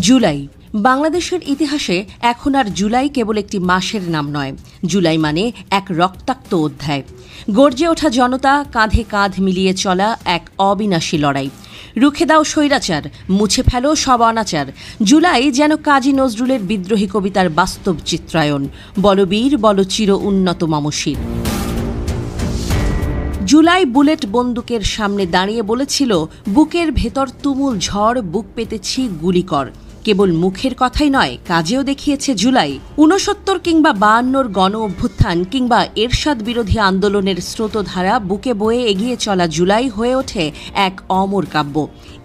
জুলাই বাংলাদেশের ইতিহাসে এখন আর জুলাই কেবল একটি মাসের নাম নয়। জুলাই মানে এক রক্তাক্ত অধ্যায়, গর্জে ওঠা জনতা, কাঁধে কাঁধ মিলিয়ে চলা এক অবিনাশী লড়াই। রুখে দাও স্বৈরাচার, মুছে ফেলো সব অনাচার। জুলাই যেন কাজী নজরুলের বিদ্রোহী কবিতার বাস্তব চিত্রায়ন। বলবীর বল চির উন্নত মমশির। জুলাই বুলেট বন্দুকের সামনে দাঁড়িয়ে বলেছিল, বুকের ভেতর তুমুল ঝড়, বুক পেতেছি গুলিকর। কেবল মুখের কথাই নয়, কাজেও দেখিয়েছে জুলাই। ৬৯ কিংবা ৫২ গণ অভ্যুত্থান কিংবা এরশাদ বিরোধী আন্দোলনের স্রোতধারা বুকে বয়ে এগিয়ে চলা জুলাই হয়ে ওঠে এক অমর কাব্য।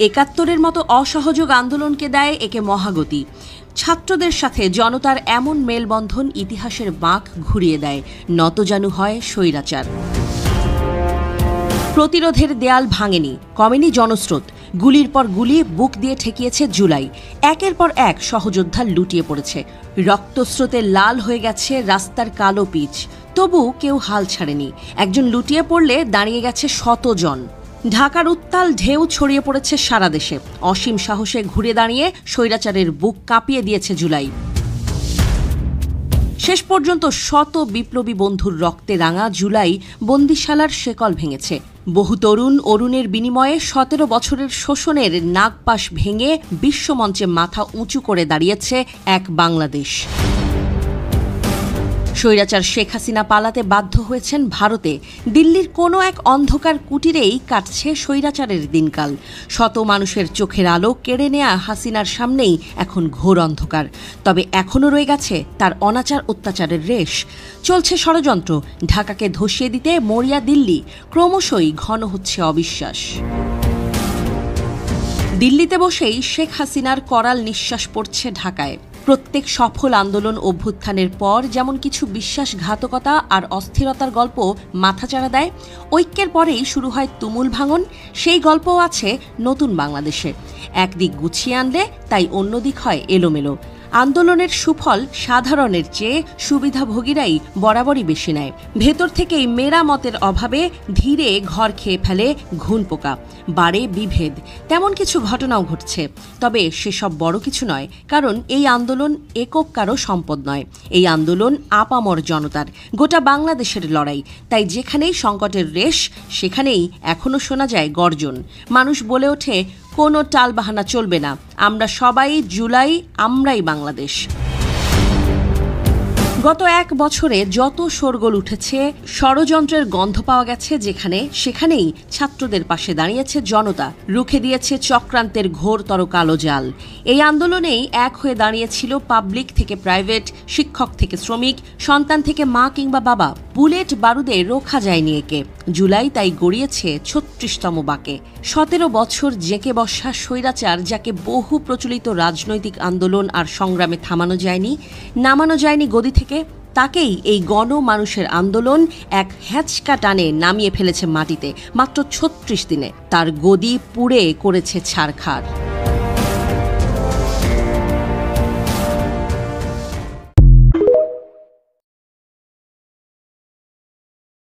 ৭১-এর মতো অসহযোগ আন্দোলনকে দেয় একে মহাগতি। ছাত্রদের সাথে জনতার এমন মেলবন্ধন ইতিহাসের বাঁক ঘুরিয়ে দেয়, নতজানু হয় স্বৈরাচার। প্রতিরোধের দেয়াল ভাঙেনি, কমেনি জনস্রোত। গুলির পর গুলি বুক দিয়ে ঠেকিয়েছে জুলাই। একের পর এক সহযোদ্ধা লুটিয়ে পড়েছে। রক্তস্রোতে লাল হয়ে গেছে রাস্তার কালো পিচ, তবু কেউ হাল ছাড়েনি। একজন লুটিয়ে পড়লে দাঁড়িয়ে গেছে শতজন। ঢাকার উত্তাল ঢেউ ছড়িয়ে পড়েছে সারা দেশে। অসীম সাহসে ঘুরে দাঁড়িয়ে স্বৈরাচারের বুক কাঁপিয়ে দিয়েছে জুলাই। শেষ পর্যন্ত শত বিপ্লবী বন্ধুর রক্তে রাঙা জুলাই বন্দিশালার শেকল ভেঙেছে। বহু তরুণ অরুণের বিনিময়ে ১৭ বছরের শোষণের নাগপাশ ভেঙে বিশ্বমঞ্চে মাথা উঁচু করে দাঁড়িয়েছে এক বাংলাদেশ। স্বৈরাচার শেখ হাসিনা পালাতে বাধ্য হয়েছেন ভারতে। দিল্লির কোনো এক অন্ধকার কুটিরেই কাটছে স্বৈরাচারের দিনকাল। শত মানুষের চোখের আলো কেড়ে নেয়া হাসিনার সামনেই এখন ঘোর অন্ধকার। তবে এখনও রয়ে গেছে তার অনাচার অত্যাচারের রেশ। চলছে ষড়যন্ত্র, ঢাকাকে ধসিয়ে দিতে মরিয়া দিল্লি। ক্রমশই ঘন হচ্ছে অবিশ্বাস। দিল্লিতে বসেই শেখ হাসিনার করাল নিঃশ্বাস পড়ছে ঢাকায়। প্রত্যেক সফল আন্দোলন অভ্যুত্থানের পর যেমন কিছু বিশ্বাসঘাতকতা আর অস্থিরতার গল্প মাথাচাড়া দেয়, ঐক্যের পরেই শুরু হয় তুমুল ভাঙন। সেই গল্পও আছে নতুন বাংলাদেশে। একদিক গুছিয়ে আনলে তাই অন্যদিক হয় এলোমেলো। আন্দোলনের সুফল সাধারণের চেয়ে সুবিধাভোগীরাই বরাবরই বেশি নেয়। ভেতর থেকেই মেরামতের অভাবে ধীরে ঘর খেয়ে ফেলে ঘুণ পোকা, বাড়ে বিভেদ। তেমন কিছু ঘটনাও ঘটছে, তবে সেসব বড় কিছু নয়, কারণ এই আন্দোলন একক কারো সম্পদ নয়। এই আন্দোলন আপামর জনতার, গোটা বাংলাদেশের লড়াই। তাই যেখানেই সংকটের রেশ, সেখানেই এখনও শোনা যায় গর্জন। মানুষ বলে ওঠে, কোনো টালবাহানা চলবে না, আমরা সবাই জুলাই, আমরাই বাংলাদেশ। গত এক বছরে যত শোরগোল উঠেছে, ষড়যন্ত্রের গন্ধ পাওয়া গেছে যেখানে, সেখানেই ছাত্রদের পাশে দাঁড়িয়েছে জনতা, রুখে দিয়েছে চক্রান্তের ঘোরতর কালো জাল। এই আন্দোলনেই এক হয়ে দাঁড়িয়েছিল পাবলিক থেকে প্রাইভেট, শিক্ষক থেকে শ্রমিক, সন্তান থেকে মা কিংবা বাবা। বুলেট বারুদে রোখা যায়নি একে। জুলাই তাই গড়িয়েছে ৩৬তম বাঁকে। ১৭ বছর জেঁকে বসা স্বৈরাচার, যাকে বহু প্রচলিত রাজনৈতিক আন্দোলন আর সংগ্রামে থামানো যায়নি, নামানো যায়নি গদি থেকে, তাকেই এই গণ মানুষের আন্দোলন এক হ্যাচকা টানে নামিয়ে ফেলেছে মাটিতে। মাত্র ৩৬ দিনে তার গদি পুড়ে করেছে ছারখার।